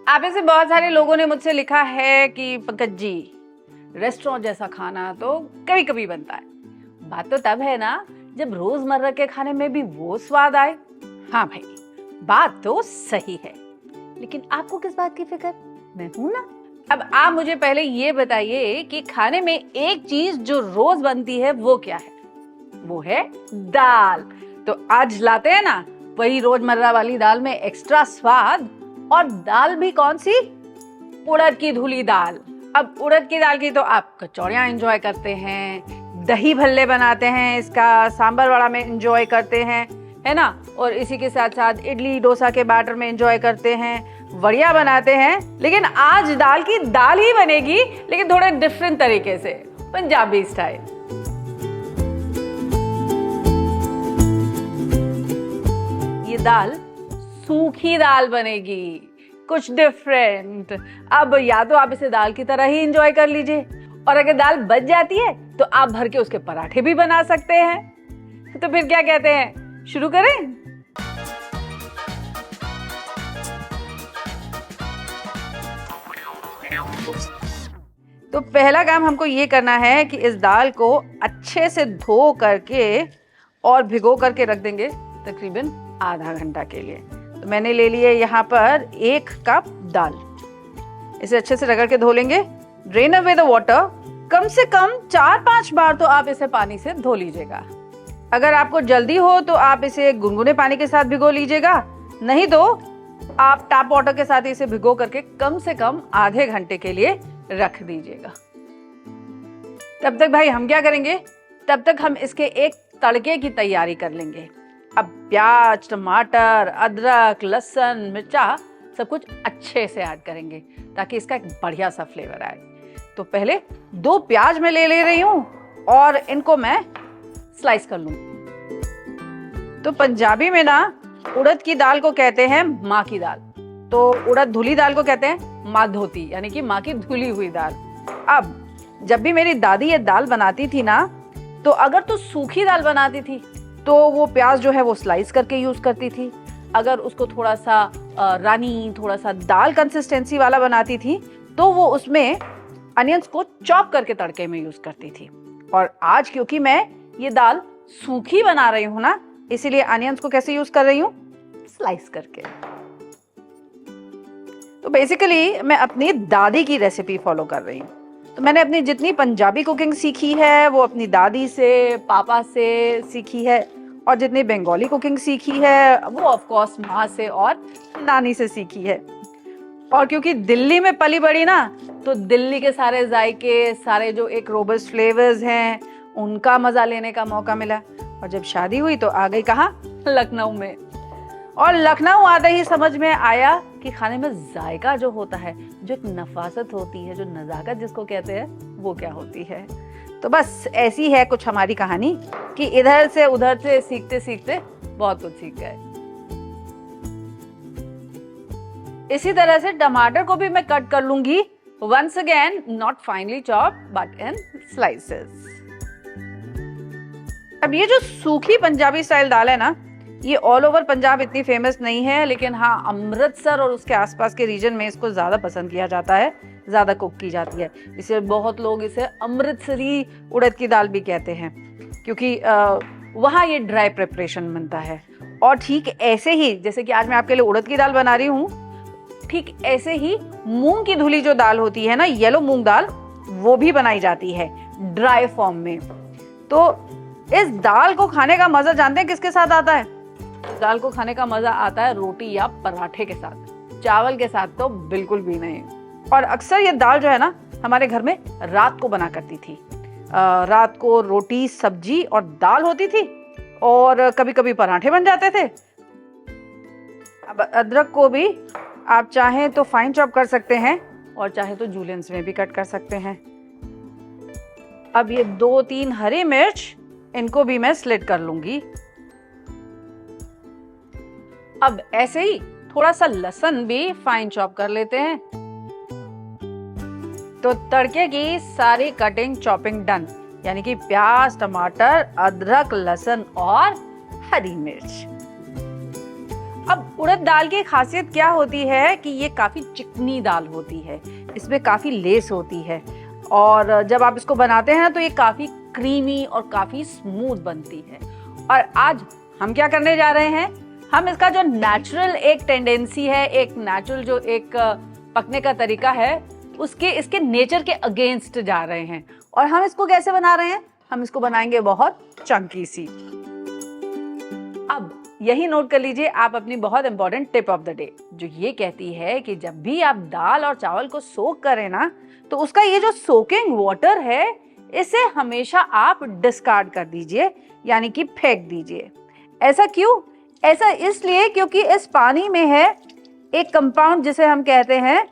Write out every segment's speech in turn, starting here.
आप में से बहुत सारे लोगों ने मुझसे लिखा है कि पंकज जी, रेस्टोरेंट जैसा खाना तो कभी कभी बनता है, बात तो तब है ना जब रोजमर्रा के खाने में भी वो स्वाद आए। हाँ भाई, बात तो सही है, लेकिन आपको किस बात की फिक्र? मैं हूं ना। अब आप मुझे पहले ये बताइए कि खाने में एक चीज जो रोज बनती है वो क्या है? वो है दाल। तो आज लाते हैं ना वही रोजमर्रा वाली दाल में एक्स्ट्रा स्वाद, और दाल भी कौन सी? उड़द की धुली दाल। अब उड़द की दाल की तो आप कचौड़ियां एंजॉय करते हैं, दही भल्ले बनाते हैं, इसका सांबर वड़ा में एंजॉय करते हैं, है ना, और इसी के साथ साथ इडली डोसा के बैटर में एंजॉय करते हैं, वड़िया बनाते हैं। लेकिन आज दाल की दाल ही बनेगी, लेकिन थोड़े डिफरेंट तरीके से, पंजाबी स्टाइल। ये दाल सूखी दाल बनेगी, कुछ डिफरेंट। अब या तो आप इसे दाल की तरह ही एंजॉय कर लीजिए, और अगर दाल बच जाती है तो आप भर के उसके पराठे भी बना सकते हैं। तो फिर क्या कहते हैं, शुरू करें? तो पहला काम हमको ये करना है कि इस दाल को अच्छे से धो करके और भिगो करके रख देंगे तकरीबन आधा घंटा के लिए। तो मैंने ले लिए यहाँ पर 1 कप दाल। इसे अच्छे से रगड़ के धो लेंगे, ड्रेन अवे द वाटर। कम से कम 4-5 बार तो आप इसे पानी से धो लीजिएगा। अगर आपको जल्दी हो तो आप इसे गुनगुने पानी के साथ भिगो लीजिएगा, नहीं तो आप टैप वाटर के साथ इसे भिगो करके कम से कम आधे घंटे के लिए रख दीजिएगा। तब तक भाई हम क्या करेंगे, तब तक हम इसके एक तड़के की तैयारी कर लेंगे। अब प्याज, टमाटर, अदरक, लहसुन, मिर्चा सब कुछ अच्छे से ऐड करेंगे ताकि इसका एक बढ़िया सा फ्लेवर आए। तो पहले 2 प्याज मैं ले रही हूँ और इनको मैं स्लाइस कर लूंगी। तो पंजाबी में ना उड़द की दाल को कहते हैं माँ की दाल, तो उड़द धुली दाल को कहते हैं माँ धोती, यानी कि माँ की धुली हुई दाल। अब जब भी मेरी दादी ये दाल बनाती थी ना, तो अगर तो सूखी दाल बनाती थी तो वो प्याज जो है वो स्लाइस करके यूज करती थी। अगर उसको थोड़ा सा रानी, थोड़ा सा दाल कंसिस्टेंसी वाला बनाती थी तो वो उसमें अनियंस को चॉप करके तड़के में यूज करती थी। और आज क्योंकि मैं ये दाल सूखी बना रही हूँ ना, इसीलिए अनियंस को कैसे यूज कर रही हूँ, स्लाइस करके। तो बेसिकली मैं अपनी दादी की रेसिपी फॉलो कर रही हूँ। तो मैंने अपनी जितनी पंजाबी कुकिंग सीखी है वो अपनी दादी से, पापा से सीखी है, और जितनी बंगाली कुकिंग सीखी है वो ऑफ कोर्स माँ से और नानी से सीखी है। और क्योंकि दिल्ली में पली बड़ी ना, तो दिल्ली के सारे जायके, सारे जो एक रोबस्ट फ्लेवर्स हैं, उनका मजा लेने का मौका मिला। और जब शादी हुई तो आ गई कहाँ, लखनऊ में। और लखनऊ आते ही समझ में आया कि खाने में जायका जो होता है, जो एक नफासत होती है, जो नजाकत जिसको कहते हैं, वो क्या होती है। तो बस ऐसी है कुछ हमारी कहानी कि इधर से उधर से सीखते सीखते बहुत कुछ सीख गए। इसी तरह से टमाटर को भी मैं कट कर लूंगी, once again not finely chopped but in slices. अब ये जो सूखी पंजाबी स्टाइल दाल है ना, ये ऑल ओवर पंजाब इतनी फेमस नहीं है, लेकिन हाँ अमृतसर और उसके आसपास के रीजन में इसको ज्यादा पसंद किया जाता है, ज्यादा कुक की जाती है। इसे बहुत लोग इसे अमृतसरी उड़द की दाल भी कहते हैं, क्योंकि वहाँ ये ड्राई प्रिपरेशन बनता है। और ठीक ऐसे ही जैसे कि आज मैं आपके लिए उड़द की दाल बना रही हूँ, ठीक ऐसे ही मूंग की धुली जो दाल होती है ना, येलो मूंग दाल, वो भी बनाई जाती है ड्राई फॉर्म में। तो इस दाल को खाने का मजा जानते हैं किसके साथ आता है? दाल को खाने का मजा आता है रोटी या पराठे के साथ, चावल के साथ तो बिल्कुल भी नहीं। और अक्सर ये दाल जो है ना हमारे घर में रात को बना करती थी। रात को रोटी, सब्जी और दाल होती थी, और कभी कभी पराठे बन जाते थे। अब अदरक को भी आप चाहें तो फाइन चॉप कर सकते हैं, और चाहे तो जूलियंस में भी कट कर सकते हैं। अब ये 2-3 हरी मिर्च, इनको भी मैं स्लिट कर लूंगी। अब ऐसे ही थोड़ा सा लहसुन भी फाइन चॉप कर लेते हैं। तो तड़के की सारी कटिंग चॉपिंग डन, यानी कि प्याज, टमाटर, अदरक, लहसुन और हरी मिर्च। अब उड़द दाल की खासियत क्या होती है कि ये काफ़ी चिकनी दाल होती है, इसमें काफ़ी लेस होती है और जब आप इसको बनाते हैं तो ये काफ़ी क्रीमी और काफ़ी स्मूथ बनती है। और आज हम क्या करने जा रहे हैं, हम इसका जो नेचुरल एक टेंडेंसी है, एक नेचुरल जो एक पकने का तरीका है, उसके इसके नेचर के अगेंस्ट जा रहे हैं। और हम इसको कैसे बना रहे हैं, हम इसको बनाएंगे बहुत चंकी सी। अब यही नोट कर लीजिए आप अपनी बहुत important tip of the day, जो ये कहती है कि जब भी आप दाल और चावल को सोक करें ना, तो उसका ये जो सोकिंग वाटर है, इसे हमेशा आप डिस्कार्ड कर दीजिए, यानी कि फेंक दीजिए। ऐसा क्यों? ऐसा इसलिए क्योंकि इस पानी में है एक कंपाउंड जिसे हम कहते हैं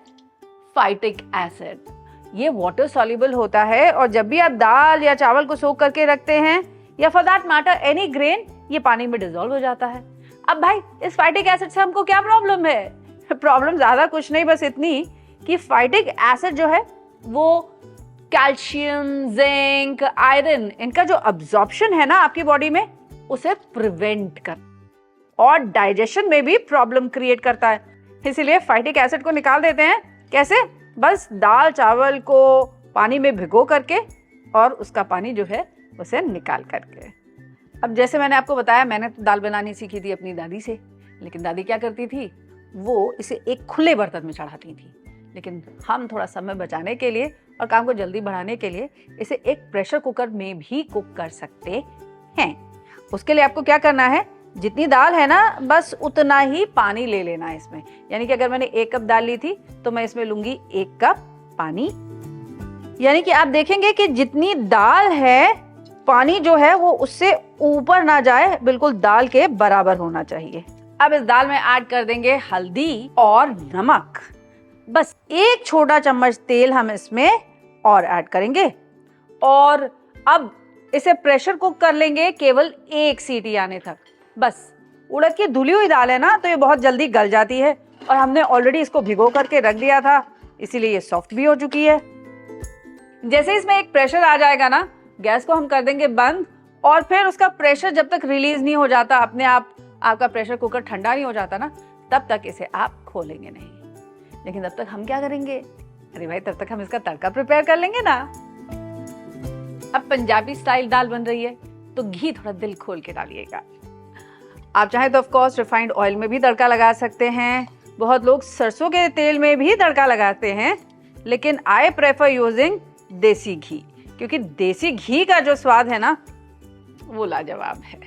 फाइटिक एसिड। ये वाटर सॉल्युबल होता है और जब भी आप दाल या चावल को सोक करके रखते हैं या for that matter any grain, ये पानी में डिसॉल्व हो जाता है। अब भाई इस फाइटिक एसिड से हमको क्या प्रॉब्लम है? प्रॉब्लम ज्यादा कुछ नहीं, बस इतनी कि फाइटिक एसिड जो है वो कैल्शियम, जिंक, आयरन, इनका जो अब्जॉर्प्शन है ना आपकी बॉडी में, उसे प्रिवेंट कर और डाइजेशन में भी प्रॉब्लम क्रिएट करता है। इसीलिए फाइटिक एसिड को निकाल देते हैं। कैसे? बस दाल चावल को पानी में भिगो करके और उसका पानी जो है उसे निकाल करके। अब जैसे मैंने आपको बताया, मैंने तो दाल बनानी सीखी थी अपनी दादी से, लेकिन दादी क्या करती थी, वो इसे एक खुले बर्तन में चढ़ाती थी। लेकिन हम थोड़ा समय बचाने के लिए और काम को जल्दी बढ़ाने के लिए इसे एक प्रेशर कुकर में भी कुक कर सकते हैं। उसके लिए आपको क्या करना है, जितनी दाल है ना बस उतना ही पानी ले लेना है इसमें। यानी कि अगर मैंने 1 कप दाल ली थी तो मैं इसमें लूंगी 1 कप पानी। यानी कि आप देखेंगे कि जितनी दाल है, पानी जो है वो उससे ऊपर ना जाए, बिल्कुल दाल के बराबर होना चाहिए। अब इस दाल में ऐड कर देंगे हल्दी और नमक। बस 1 छोटा चम्मच तेल हम इसमें और ऐड करेंगे और अब इसे प्रेशर कुक कर लेंगे केवल 1 सीटी आने तक। बस उड़द की धुली हुई दाल है ना, तो ये बहुत जल्दी गल जाती है और हमने ऑलरेडी इसको भिगो करके रख दिया था, इसीलिए ये सॉफ्ट भी हो चुकी है। जैसे इसमें एक प्रेशर आ जाएगा ना, गैस को हम कर देंगे बंद और फिर उसका प्रेशर जब तक रिलीज नहीं हो जाता, अपने आप आपका प्रेशर कुकर ठंडा नहीं हो जाता ना, तब तक इसे आप खोलेंगे नहीं। लेकिन तब तक हम क्या करेंगे, अरे भाई तब तक हम इसका तड़का प्रिपेयर कर लेंगे ना। अब पंजाबी स्टाइल दाल बन रही है तो घी थोड़ा दिल खोल के डालिएगा। आप चाहे तो ऑफ कोर्स रिफाइंड ऑयल में भी तड़का लगा सकते हैं, बहुत लोग सरसों के तेल में भी तड़का लगाते हैं, लेकिन आई प्रेफर यूजिंग देसी घी, क्योंकि देसी घी का जो स्वाद है ना वो लाजवाब है।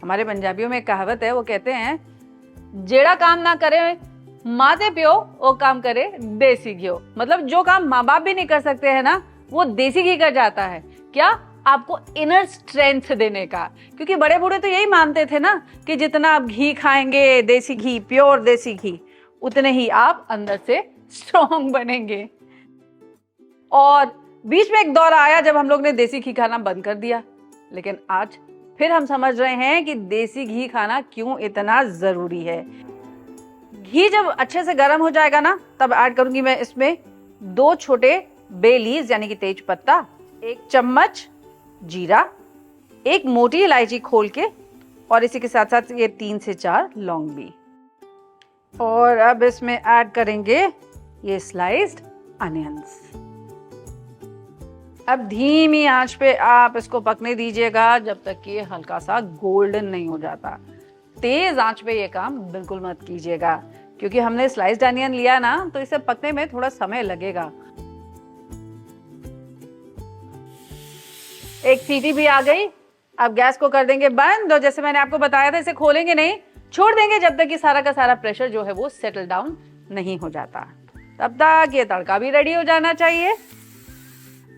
हमारे पंजाबियों में एक कहावत है, वो कहते हैं जेड़ा काम ना करे माँ दे प्यो, वो काम करे देसी घी। मतलब जो काम माँ बाप भी नहीं कर सकते हैं ना, वो देसी घी कर जाता है। क्या? आपको इनर स्ट्रेंथ देने का। क्योंकि बड़े बूढ़े तो यही मानते थे ना कि जितना आप घी खाएंगे, देसी घी, प्योर देसी घी, उतने ही आप अंदर से स्ट्रॉन्ग बनेंगे। और बीच में एक दौर आया जब हम लोग ने देसी घी खाना बंद कर दिया, लेकिन आज फिर हम समझ रहे हैं कि देसी घी खाना क्यों इतना जरूरी है। घी जब अच्छे से गर्म हो जाएगा ना, तब ऐड करूंगी मैं इसमें 2 छोटे बे लीव्स यानी कि तेज पत्ता, 1 चम्मच जीरा, 1 मोटी इलायची खोल के, और इसी के साथ साथ ये 3 से 4 लौंग भी। और अब इसमें ऐड करेंगे ये स्लाइस्ड अनियंस। अब धीमी आंच पे आप इसको पकने दीजिएगा जब तक कि ये हल्का सा गोल्डन नहीं हो जाता। तेज आंच पे ये काम बिल्कुल मत कीजिएगा, क्योंकि हमने स्लाइस्ड अनियन लिया ना, तो इसे पकने में थोड़ा समय लगेगा। एक सीटी भी आ गई। अब गैस को कर देंगे बंद और जैसे मैंने आपको बताया था, इसे खोलेंगे नहीं, छोड़ देंगे जब तक कि सारा का सारा प्रेशर जो है वो सेटल डाउन नहीं हो जाता। तब तक ये तड़का भी रेडी हो जाना चाहिए।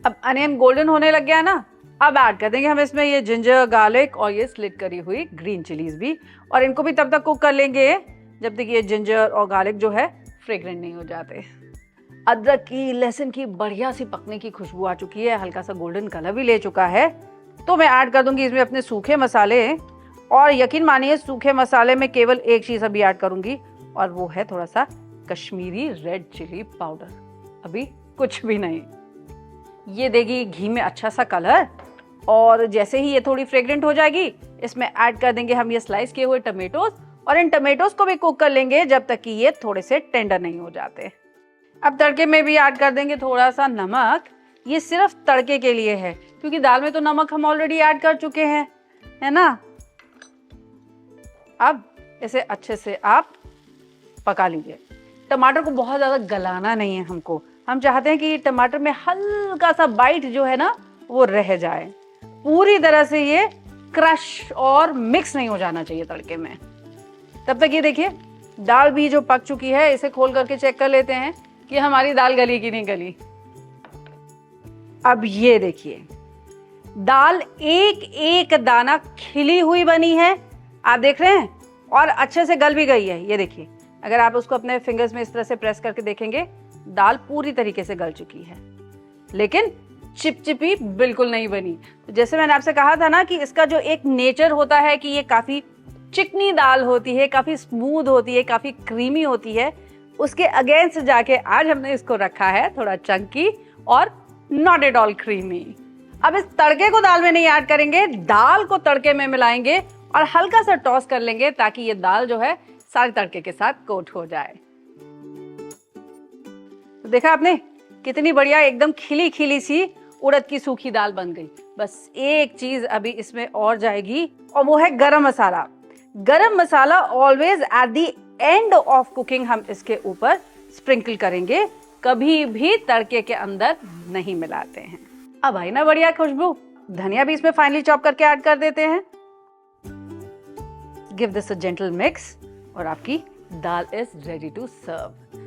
अब अनियन गोल्डन होने लग गया ना, अब ऐड कर देंगे हम इसमें ये जिंजर, गार्लिक और ये स्लिट करी हुई ग्रीन चिलीज भी, और इनको भी तब तक कुक कर लेंगे जब तक ये जिंजर और गार्लिक जो है फ्रेग्रेंट नहीं हो जाते। अदरक की, लहसुन की बढ़िया सी पकने की खुशबू आ चुकी है, हल्का सा गोल्डन कलर भी ले चुका है, तो मैं ऐड कर दूंगी इसमें अपने सूखे मसाले। और यकीन मानिए सूखे मसाले में केवल एक चीज अभी ऐड करूंगी, और वो है थोड़ा सा कश्मीरी रेड चिली पाउडर। अभी कुछ भी नहीं, ये देगी घी में अच्छा सा कलर। और जैसे ही ये थोड़ी फ्रेग्रेंट हो जाएगी, इसमें ऐड कर देंगे हम ये स्लाइस किए हुए टमेटोज और इन टमेटोज को भी कुक कर लेंगे जब तक कि ये थोड़े से टेंडर नहीं हो जाते। अब तड़के में भी ऐड कर देंगे थोड़ा सा नमक। ये सिर्फ तड़के के लिए है क्योंकि दाल में तो नमक हम ऑलरेडी ऐड कर चुके हैं, है ना। अब इसे अच्छे से आप पका लीजिए। टमाटर को बहुत ज़्यादा गलाना नहीं है हमको, हम चाहते हैं कि टमाटर में हल्का सा बाइट जो है ना वो रह जाए, पूरी तरह से ये क्रश और मिक्स नहीं हो जाना चाहिए तड़के में। तब तक ये देखिए दाल भी जो पक चुकी है, इसे खोल करके चेक कर लेते हैं कि हमारी दाल गली कि नहीं गली। अब ये देखिए दाल एक एक दाना खिली हुई बनी है, आप देख रहे हैं, और अच्छे से गल भी गई है। ये देखिए अगर आप उसको अपने फिंगर्स में इस तरह से प्रेस करके देखेंगे, दाल पूरी तरीके से गल चुकी है, लेकिन चिपचिपी बिल्कुल नहीं बनी। तो जैसे मैंने आपसे कहा था ना कि इसका जो एक नेचर होता है कि ये काफी चिकनी दाल होती है, काफी स्मूथ होती है, काफी क्रीमी होती है, उसके अगेंस्ट जाके आज हमने इसको रखा है थोड़ा चंकी और नॉट एट ऑल क्रीमी। अब इस तड़के को दाल में नहीं ऐड करेंगे, दाल को तड़के में मिलाएंगे और हल्का सा टॉस कर लेंगे ताकि ये दाल जो है सारे तड़के के साथ कोट हो जाए। तो देखा आपने कितनी बढ़िया एकदम खिली खिली सी उड़द की सूखी दाल बन गई। बस एक चीज अभी इसमें और जाएगी और वो है garam masala. Garam masala always at the end of cooking हम इसके ऊपर स्प्रिंकल करेंगे, कभी भी तड़के के अंदर नहीं मिलाते हैं। अब आई ना बढ़िया खुशबू, धनिया भी इसमें फाइनली चॉप करके ऐड कर देते हैं। Give this a gentle mix और आपकी दाल इज रेडी टू सर्व।